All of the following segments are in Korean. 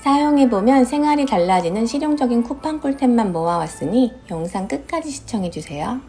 사용해보면 생활이 달라지는 실용적인 쿠팡 꿀템만 모아왔으니 영상 끝까지 시청해주세요.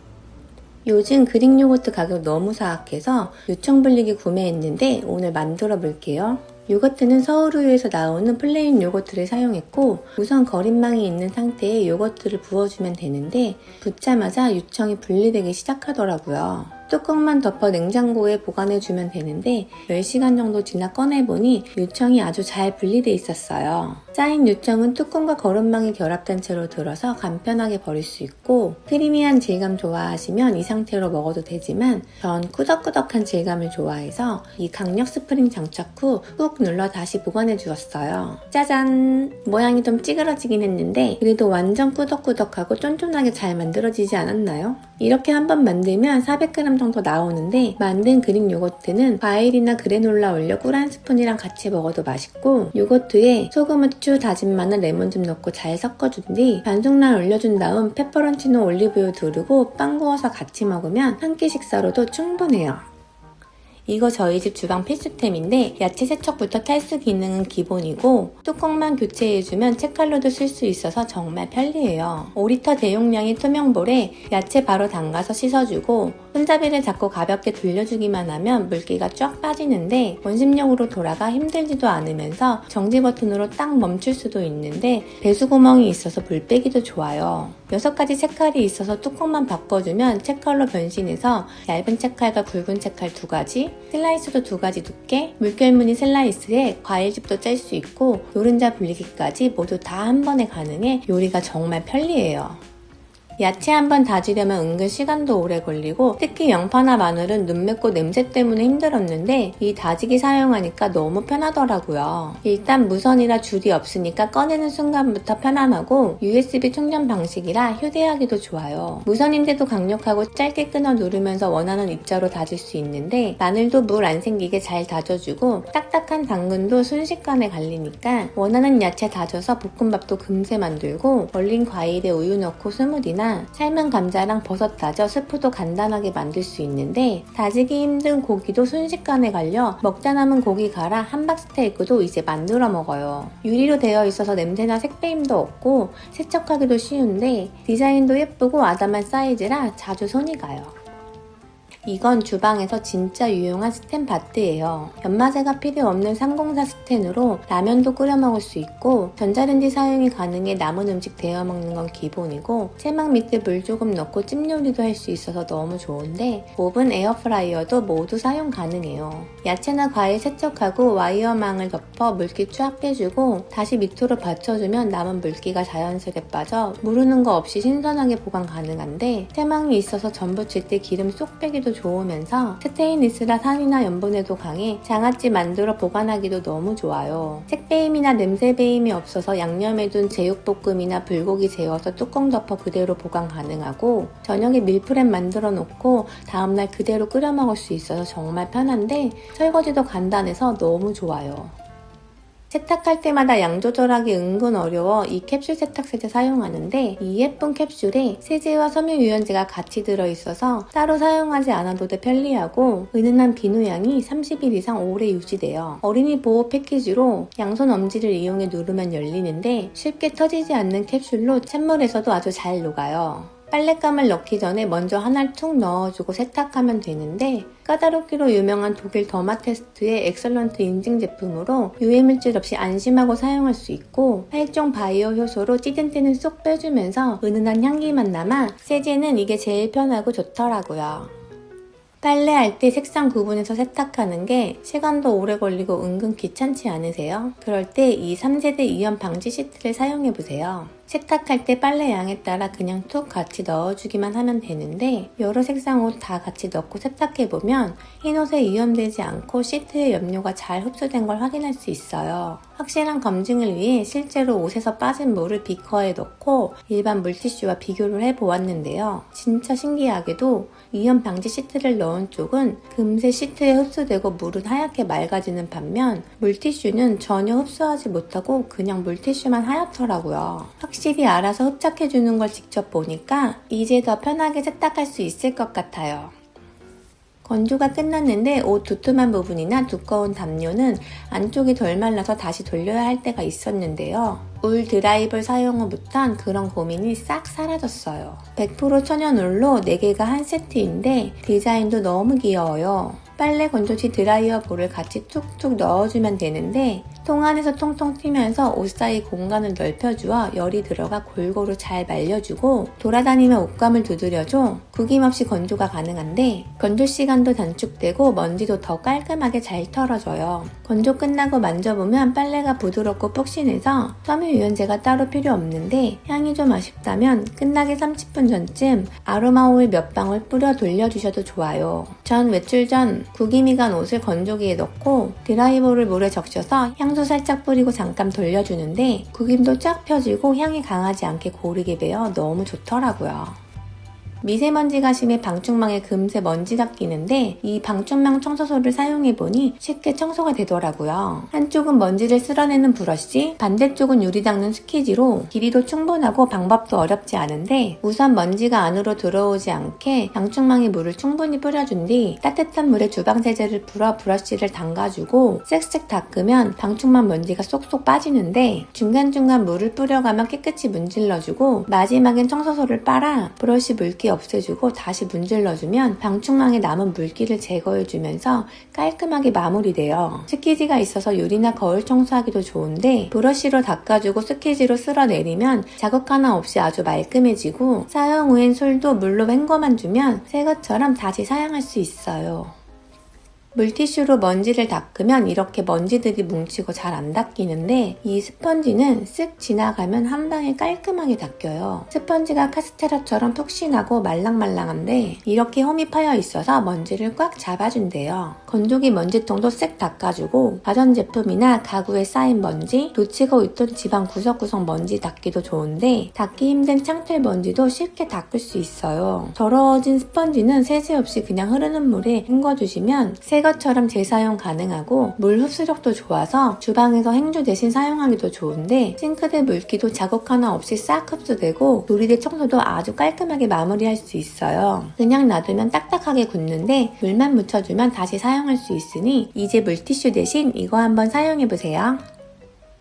요즘 그릭 요거트 가격 너무 사악해서 요청 불리기 구매했는데 오늘 만들어 볼게요. 요거트는 서울우유에서 나오는 플레인 요거트를 사용했고, 우선 거린망이 있는 상태에 요거트를 부어주면 되는데 붓자마자 유청이 분리되기 시작하더라고요. 뚜껑만 덮어 냉장고에 보관해주면 되는데 10시간 정도 지나 꺼내보니 유청이 아주 잘 분리돼 있었어요. 쌓인 유청은 뚜껑과 거름망이 결합된 채로 들어서 간편하게 버릴 수 있고, 크리미한 질감 좋아하시면 이 상태로 먹어도 되지만 전 꾸덕꾸덕한 질감을 좋아해서 이 강력 스프링 장착 후 꾹 눌러 다시 보관해 주었어요. 짜잔! 모양이 좀 찌그러지긴 했는데 그래도 완전 꾸덕꾸덕하고 쫀쫀하게 잘 만들어지지 않았나요? 이렇게 한번 만들면 400g 정도 나오는데, 만든 그릭 요거트는 과일이나 그래놀라 올려 꿀 한 스푼이랑 같이 먹어도 맛있고, 요거트에 소금, 후추, 다진 마늘, 레몬즙 넣고 잘 섞어준 뒤 반숙란 올려준 다음 페퍼론치노 올리브유 두르고 빵 구워서 같이 먹으면 한 끼 식사로도 충분해요. 이거 저희 집 주방 필수템인데 야채 세척부터 탈수 기능은 기본이고 뚜껑만 교체해주면 채칼로도 쓸 수 있어서 정말 편리해요. 5리터 대용량의 투명볼에 야채 바로 담가서 씻어주고 손잡이를 잡고 가볍게 돌려주기만 하면 물기가 쫙 빠지는데 원심력으로 돌아가 힘들지도 않으면서 정지 버튼으로 딱 멈출 수도 있는데 배수구멍이 있어서 물 빼기도 좋아요. 6가지 채칼이 있어서 뚜껑만 바꿔주면 채칼로 변신해서 얇은 채칼과 굵은 채칼 2가지, 슬라이스도 2가지 두께, 물결무늬 슬라이스에 과일즙도 짤 수 있고 노른자 불리기까지 모두 다 한 번에 가능해 요리가 정말 편리해요. 야채 한번 다지려면 은근 시간도 오래 걸리고 특히 양파나 마늘은 눈 맵고 냄새 때문에 힘들었는데 이 다지기 사용하니까 너무 편하더라고요. 일단 무선이라 줄이 없으니까 꺼내는 순간부터 편안하고 USB 충전 방식이라 휴대하기도 좋아요. 무선인데도 강력하고 짧게 끊어 누르면서 원하는 입자로 다질 수 있는데 마늘도 물 안 생기게 잘 다져주고 딱딱한 당근도 순식간에 갈리니까 원하는 야채 다져서 볶음밥도 금세 만들고 얼린 과일에 우유 넣고 스무디나 삶은 감자랑 버섯 다져 스프도 간단하게 만들 수 있는데 다지기 힘든 고기도 순식간에 갈려 먹다 남은 고기 갈아 함박스테이크도 이제 만들어 먹어요. 유리로 되어 있어서 냄새나 색배임도 없고 세척하기도 쉬운데 디자인도 예쁘고 아담한 사이즈라 자주 손이 가요. 이건 주방에서 진짜 유용한 스텐바트예요. 연마제가 필요 없는 304 스텐으로 라면도 끓여 먹을 수 있고 전자레인지 사용이 가능해 남은 음식 데워 먹는 건 기본이고 체막 밑에 물 조금 넣고 찜 요리도 할 수 있어서 너무 좋은데 오븐 에어프라이어도 모두 사용 가능해요. 야채나 과일 세척하고 와이어망을 덮어 물기 쫙 빼주고 다시 밑으로 받쳐주면 남은 물기가 자연스레 빠져 무르는 거 없이 신선하게 보관 가능한데 체막이 있어서 전 부칠 때 기름 쏙 빼기도 좋으면서 스테인리스라 산이나 염분에도 강해 장아찌 만들어 보관하기도 너무 좋아요. 색배임이나 냄새배임이 없어서 양념해 둔 제육볶음이나 불고기 재워서 뚜껑 덮어 그대로 보관 가능하고 저녁에 밀프렙 만들어 놓고 다음날 그대로 끓여 먹을 수 있어서 정말 편한데 설거지도 간단해서 너무 좋아요. 세탁할 때마다 양 조절하기 은근 어려워 이 캡슐 세탁 세제 사용하는데 이 예쁜 캡슐에 세제와 섬유유연제가 같이 들어있어서 따로 사용하지 않아도 돼 편리하고 은은한 비누향이 30일 이상 오래 유지돼요. 어린이 보호 패키지로 양손 엄지를 이용해 누르면 열리는데 쉽게 터지지 않는 캡슐로 찬물에서도 아주 잘 녹아요. 빨랫감을 넣기 전에 먼저 하나를 툭 넣어주고 세탁하면 되는데 까다롭기로 유명한 독일 더마테스트의 엑설런트 인증 제품으로 유해물질 없이 안심하고 사용할 수 있고 8종 바이오 효소로 찌든 때는 쏙 빼주면서 은은한 향기만 남아 세제는 이게 제일 편하고 좋더라고요. 빨래할 때 색상 구분해서 세탁하는 게 시간도 오래 걸리고 은근 귀찮지 않으세요? 그럴 때 이 3세대 이염 방지 시트를 사용해보세요. 세탁할 때 빨래 양에 따라 그냥 툭 같이 넣어주기만 하면 되는데 여러 색상 옷 다 같이 넣고 세탁해보면 흰 옷에 이염되지 않고 시트의 염료가 잘 흡수된 걸 확인할 수 있어요. 확실한 검증을 위해 실제로 옷에서 빠진 물을 비커에 넣고 일반 물티슈와 비교를 해보았는데요. 진짜 신기하게도 이염 방지 시트를 넣은 쪽은 금세 시트에 흡수되고 물은 하얗게 맑아지는 반면 물티슈는 전혀 흡수하지 못하고 그냥 물티슈만 하얗더라고요. 확실히 알아서 흡착해주는 걸 직접 보니까 이제 더 편하게 세탁할 수 있을 것 같아요. 건조가 끝났는데 옷 두툼한 부분이나 두꺼운 담요는 안쪽이 덜 말라서 다시 돌려야 할 때가 있었는데요. 울 드라이볼 사용 후부턴 그런 고민이 싹 사라졌어요. 100% 천연 울로 4개가 한 세트인데 디자인도 너무 귀여워요. 빨래 건조 시 드라이어 볼을 같이 툭툭 넣어주면 되는데 통 안에서 통통 튀면서 옷 사이 공간을 넓혀주어 열이 들어가 골고루 잘 말려주고 돌아다니며 옷감을 두드려줘 구김없이 건조가 가능한데 건조 시간도 단축되고 먼지도 더 깔끔하게 잘 털어져요. 건조 끝나고 만져보면 빨래가 부드럽고 푹신해서 섬유 유연제가 따로 필요 없는데 향이 좀 아쉽다면 끝나기 30분 전쯤 아로마 오일 몇 방울 뿌려 돌려주셔도 좋아요. 전 외출 전 구김이 간 옷을 건조기에 넣고 드라이볼을 물에 적셔서 향수 살짝 뿌리고 잠깐 돌려주는데 구김도 쫙 펴지고 향이 강하지 않게 고르게 배어 너무 좋더라고요. 미세먼지가 심해 방충망에 금세 먼지가 끼는데 이 방충망 청소소를 사용해보니 쉽게 청소가 되더라고요. 한쪽은 먼지를 쓸어내는 브러쉬, 반대쪽은 유리 닦는 스키지로 길이도 충분하고 방법도 어렵지 않은데 우선 먼지가 안으로 들어오지 않게 방충망에 물을 충분히 뿌려준 뒤 따뜻한 물에 주방세제를 불어 브러쉬를 담가주고 쓱쓱 닦으면 방충망 먼지가 쏙쏙 빠지는데 중간중간 물을 뿌려가며 깨끗이 문질러주고 마지막엔 청소소를 빨아 브러쉬 물기 없애주고 다시 문질러주면 방충망에 남은 물기를 제거해주면서 깔끔하게 마무리돼요. 스키지가 있어서 유리나 거울 청소하기도 좋은데 브러쉬로 닦아주고 스키지로 쓸어내리면 자국 하나 없이 아주 말끔해지고 사용 후엔 솔도 물로 헹궈만 주면 새 것처럼 다시 사용할 수 있어요. 물티슈로 먼지를 닦으면 이렇게 먼지들이 뭉치고 잘 안 닦이는데 이 스펀지는 쓱 지나가면 한 방에 깔끔하게 닦여요. 스펀지가 카스테라처럼 푹신하고 말랑말랑한데 이렇게 홈이 파여 있어서 먼지를 꽉 잡아준대요. 건조기 먼지통도 쓱 닦아주고 가전제품이나 가구에 쌓인 먼지, 놓치고 있던 집안 구석구석 먼지 닦기도 좋은데 닦기 힘든 창틀 먼지도 쉽게 닦을 수 있어요. 더러워진 스펀지는 세제 없이 그냥 흐르는 물에 헹궈주시면 새 것처럼 재사용 가능하고 물 흡수력도 좋아서 주방에서 행주 대신 사용하기도 좋은데 싱크대 물기도 자국 하나 없이 싹 흡수되고 조리대 청소도 아주 깔끔하게 마무리할 수 있어요. 그냥 놔두면 딱딱하게 굳는데 물만 묻혀주면 다시 사용할 수 있으니 이제 물티슈 대신 이거 한번 사용해보세요.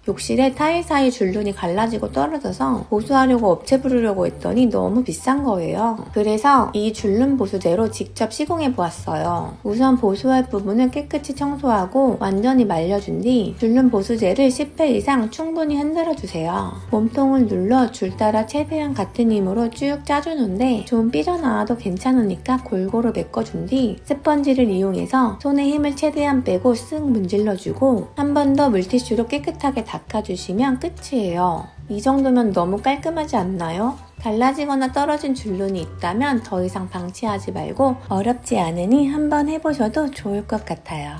욕실에 타일 사이 줄눈이 갈라지고 떨어져서 보수하려고 업체 부르려고 했더니 너무 비싼 거예요. 그래서 이 줄눈 보수제로 직접 시공해보았어요. 우선 보수할 부분을 깨끗이 청소하고 완전히 말려준 뒤 줄눈 보수제를 10회 이상 충분히 흔들어주세요. 몸통을 눌러 줄 따라 최대한 같은 힘으로 쭉 짜주는데 좀 삐져나와도 괜찮으니까 골고루 메꿔준 뒤 스펀지를 이용해서 손에 힘을 최대한 빼고 쓱 문질러주고 한 번 더 물티슈로 깨끗하게 닦아주시면 끝이에요. 이 정도면 너무 깔끔하지 않나요? 갈라지거나 떨어진 줄눈이 있다면 더 이상 방치하지 말고 어렵지 않으니 한번 해보셔도 좋을 것 같아요.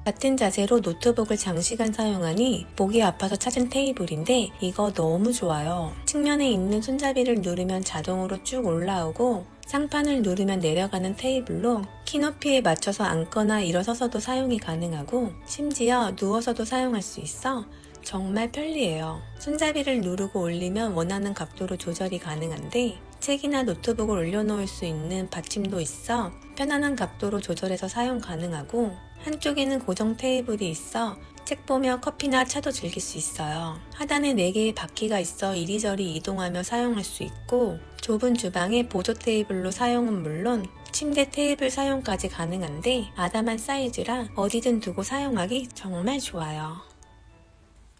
같은 자세로 노트북을 장시간 사용하니 목이 아파서 찾은 테이블인데 이거 너무 좋아요. 측면에 있는 손잡이를 누르면 자동으로 쭉 올라오고 상판을 누르면 내려가는 테이블로 키 높이에 맞춰서 앉거나 일어서서도 사용이 가능하고 심지어 누워서도 사용할 수 있어 정말 편리해요. 손잡이를 누르고 올리면 원하는 각도로 조절이 가능한데 책이나 노트북을 올려놓을 수 있는 받침도 있어 편안한 각도로 조절해서 사용 가능하고 한쪽에는 고정 테이블이 있어 책 보며 커피나 차도 즐길 수 있어요. 하단에 4개의 바퀴가 있어 이리저리 이동하며 사용할 수 있고 좁은 주방에 보조 테이블로 사용은 물론 침대 테이블 사용까지 가능한데 아담한 사이즈라 어디든 두고 사용하기 정말 좋아요.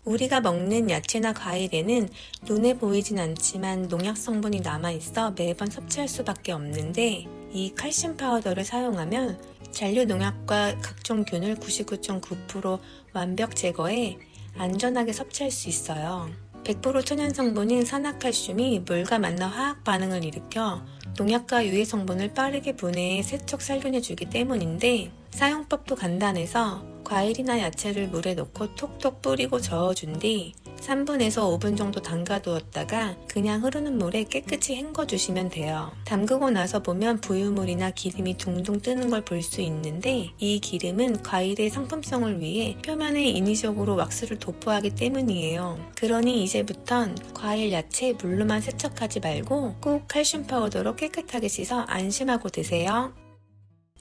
우리가 먹는 야채나 과일에는 눈에 보이진 않지만 농약 성분이 남아있어 매번 섭취할 수밖에 없는데 이 칼슘 파우더를 사용하면 잔류 농약과 각종 균을 99.9% 완벽 제거해 안전하게 섭취할 수 있어요. 100% 천연 성분인 산화칼슘이 물과 만나 화학 반응을 일으켜 농약과 유해 성분을 빠르게 분해해 세척 살균해주기 때문인데 사용법도 간단해서 과일이나 야채를 물에 넣고 톡톡 뿌리고 저어준 뒤 3분에서 5분 정도 담가두었다가 그냥 흐르는 물에 깨끗이 헹궈주시면 돼요. 담그고 나서 보면 부유물이나 기름이 둥둥 뜨는 걸 볼 수 있는데 이 기름은 과일의 상품성을 위해 표면에 인위적으로 왁스를 도포하기 때문이에요. 그러니 이제부턴 과일, 야채 물로만 세척하지 말고 꼭 칼슘 파우더로 깨끗하게 씻어 안심하고 드세요.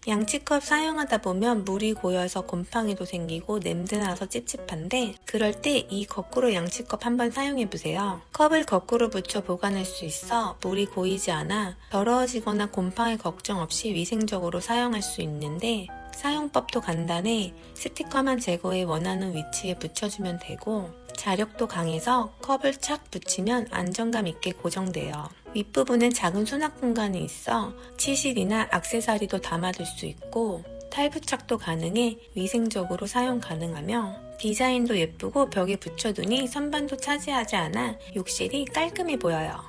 양치컵 사용하다 보면 물이 고여서 곰팡이도 생기고 냄새나서 찝찝한데 그럴 때 이 거꾸로 양치컵 한번 사용해보세요. 컵을 거꾸로 붙여 보관할 수 있어 물이 고이지 않아 더러워지거나 곰팡이 걱정 없이 위생적으로 사용할 수 있는데 사용법도 간단해 스티커만 제거해 원하는 위치에 붙여주면 되고 자력도 강해서 컵을 착 붙이면 안정감 있게 고정돼요. 윗부분엔 작은 수납 공간이 있어 치실이나 액세서리도 담아둘 수 있고 탈부착도 가능해 위생적으로 사용 가능하며 디자인도 예쁘고 벽에 붙여두니 선반도 차지하지 않아 욕실이 깔끔해 보여요.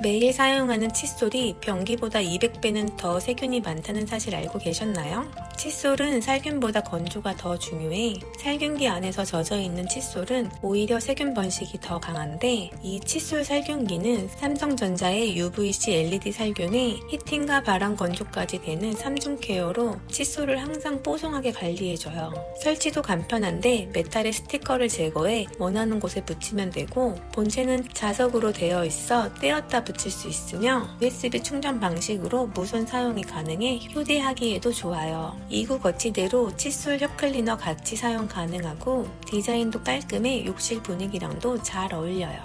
매일 사용하는 칫솔이 변기보다 200배는 더 세균이 많다는 사실 알고 계셨나요? 칫솔은 살균보다 건조가 더 중요해 살균기 안에서 젖어있는 칫솔은 오히려 세균 번식이 더 강한데 이 칫솔 살균기는 삼성전자의 UVC LED 살균에 히팅과 바람 건조까지 되는 3중 케어로 칫솔을 항상 뽀송하게 관리해줘요. 설치도 간편한데 메탈의 스티커를 제거해 원하는 곳에 붙이면 되고 본체는 자석으로 되어 있어 떼었다 붙일 수 있으며 USB 충전 방식으로 무선 사용이 가능해 휴대하기에도 좋아요. 2구 거치대로 칫솔 혀클리너 같이 사용 가능하고 디자인도 깔끔해 욕실 분위기랑도 잘 어울려요.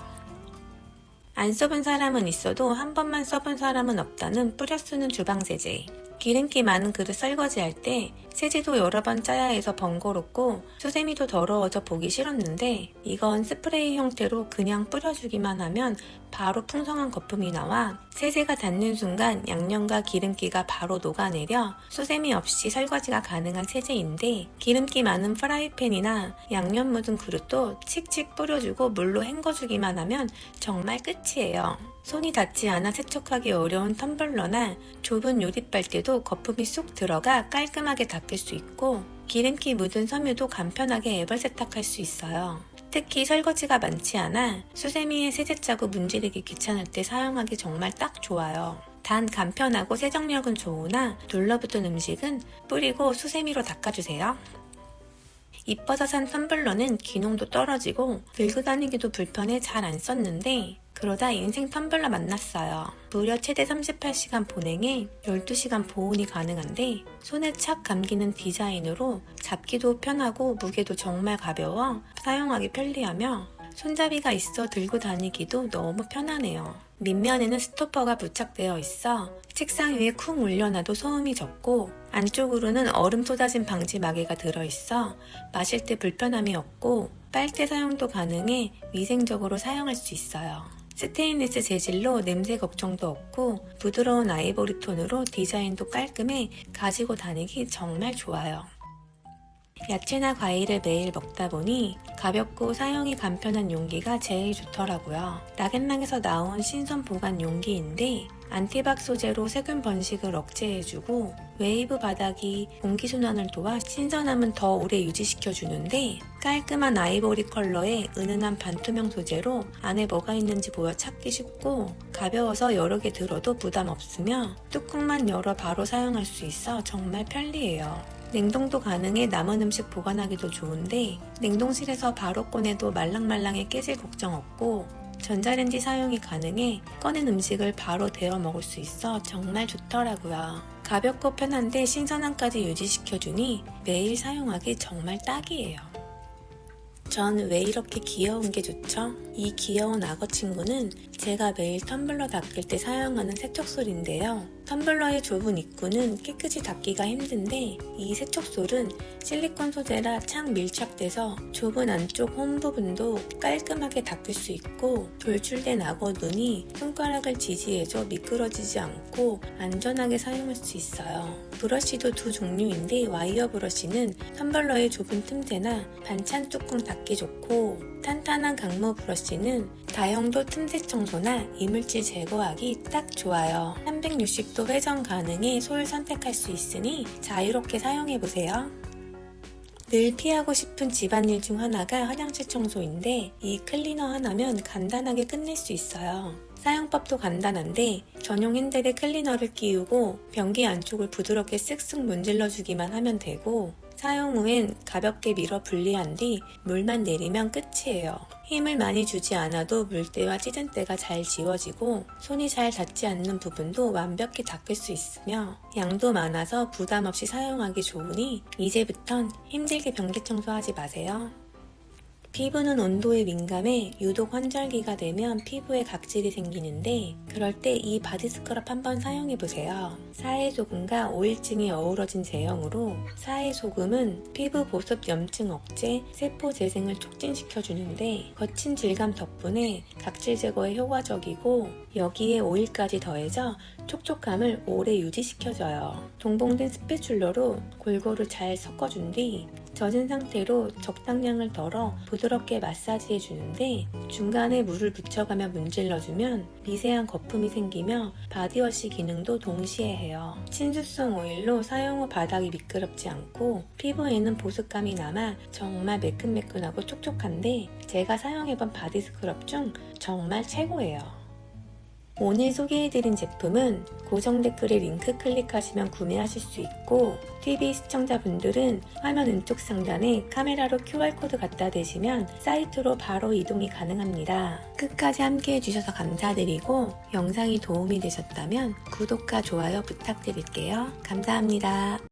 안 써본 사람은 있어도 한 번만 써본 사람은 없다는 뿌려 쓰는 주방세제. 기름기 많은 그릇 설거지할 때 세제도 여러 번 짜야 해서 번거롭고 수세미도 더러워져 보기 싫었는데 이건 스프레이 형태로 그냥 뿌려주기만 하면 바로 풍성한 거품이 나와 세제가 닿는 순간 양념과 기름기가 바로 녹아내려 수세미 없이 설거지가 가능한 세제인데 기름기 많은 프라이팬이나 양념 묻은 그릇도 칙칙 뿌려주고 물로 헹궈주기만 하면 정말 끝이에요. 손이 닿지 않아 세척하기 어려운 텀블러나 좁은 요리빨대도 거품이 쏙 들어가 깔끔하게 닦을 수 있고 기름기 묻은 섬유도 간편하게 애벌 세탁할 수 있어요. 특히 설거지가 많지 않아 수세미에 세제 짜고 문지르기 귀찮을 때 사용하기 정말 딱 좋아요. 단 간편하고 세정력은 좋으나 둘러붙은 음식은 뿌리고 수세미로 닦아주세요. 이뻐서 산 텀블러는 기능도 떨어지고 들고 다니기도 불편해 잘 안 썼는데 그러다 인생 텀블러 만났어요. 무려 최대 38시간 보냉에 12시간 보온이 가능한데 손에 착 감기는 디자인으로 잡기도 편하고 무게도 정말 가벼워 사용하기 편리하며 손잡이가 있어 들고 다니기도 너무 편하네요. 밑면에는 스토퍼가 부착되어 있어 책상 위에 쿵 올려놔도 소음이 적고 안쪽으로는 얼음 쏟아짐 방지 마개가 들어있어 마실 때 불편함이 없고 빨대 사용도 가능해 위생적으로 사용할 수 있어요. 스테인리스 재질로 냄새 걱정도 없고 부드러운 아이보리 톤으로 디자인도 깔끔해 가지고 다니기 정말 좋아요. 야채나 과일을 매일 먹다 보니 가볍고 사용이 간편한 용기가 제일 좋더라고요. 락앤락에서 나온 신선 보관 용기인데 안티박 소재로 세균 번식을 억제해주고 웨이브 바닥이 공기순환을 도와 신선함은 더 오래 유지시켜주는데 깔끔한 아이보리 컬러의 은은한 반투명 소재로 안에 뭐가 있는지 보여 찾기 쉽고 가벼워서 여러 개 들어도 부담 없으며 뚜껑만 열어 바로 사용할 수 있어 정말 편리해요. 냉동도 가능해 남은 음식 보관하기도 좋은데 냉동실에서 바로 꺼내도 말랑말랑해 깨질 걱정 없고 전자레인지 사용이 가능해 꺼낸 음식을 바로 데워 먹을 수 있어 정말 좋더라고요. 가볍고 편한데 신선함까지 유지시켜주니 매일 사용하기 정말 딱이에요. 전 왜 이렇게 귀여운 게 좋죠? 이 귀여운 악어 친구는 제가 매일 텀블러 닦을 때 사용하는 세척솔인데요. 텀블러의 좁은 입구는 깨끗이 닦기가 힘든데 이 세척솔은 실리콘 소재라 착 밀착돼서 좁은 안쪽 홈 부분도 깔끔하게 닦을 수 있고 돌출된 악어 눈이 손가락을 지지해줘 미끄러지지 않고 안전하게 사용할 수 있어요. 브러쉬도 두 종류인데 와이어 브러쉬는 텀블러의 좁은 틈새나 반찬 뚜껑 닦기 좋고 탄탄한 강모 브러쉬는 다용도 틈새 청소나 이물질 제거하기 딱 좋아요. 360도 회전 가능해 솔 선택할 수 있으니 자유롭게 사용해보세요. 늘 피하고 싶은 집안일 중 하나가 화장실 청소인데 이 클리너 하나면 간단하게 끝낼 수 있어요. 사용법도 간단한데 전용 핸들에 클리너를 끼우고 변기 안쪽을 부드럽게 쓱쓱 문질러주기만 하면 되고 사용 후엔 가볍게 밀어 분리한 뒤 물만 내리면 끝이에요. 힘을 많이 주지 않아도 물때와 찌든 때가 잘 지워지고 손이 잘 닿지 않는 부분도 완벽히 닦을 수 있으며 양도 많아서 부담 없이 사용하기 좋으니 이제부턴 힘들게 변기 청소하지 마세요. 피부는 온도에 민감해 유독 환절기가 되면 피부에 각질이 생기는데 그럴 때 이 바디 스크럽 한번 사용해보세요. 사해소금과 오일증이 어우러진 제형으로 사해소금은 피부 보습 염증 억제, 세포 재생을 촉진시켜주는데 거친 질감 덕분에 각질 제거에 효과적이고 여기에 오일까지 더해져 촉촉함을 오래 유지시켜줘요. 동봉된 스패츌러로 골고루 잘 섞어준 뒤 젖은 상태로 적당량을 덜어 부드럽게 마사지해 주는데 중간에 물을 붙여가며 문질러주면 미세한 거품이 생기며 바디워시 기능도 동시에 해요. 친수성 오일로 사용 후 바닥이 미끄럽지 않고 피부에는 보습감이 남아 정말 매끈매끈하고 촉촉한데 제가 사용해본 바디 스크럽 중 정말 최고예요. 오늘 소개해드린 제품은 고정 댓글에 링크 클릭하시면 구매하실 수 있고 TV 시청자분들은 화면 왼쪽 상단에 카메라로 QR코드 갖다 대시면 사이트로 바로 이동이 가능합니다. 끝까지 함께 해주셔서 감사드리고 영상이 도움이 되셨다면 구독과 좋아요 부탁드릴게요. 감사합니다.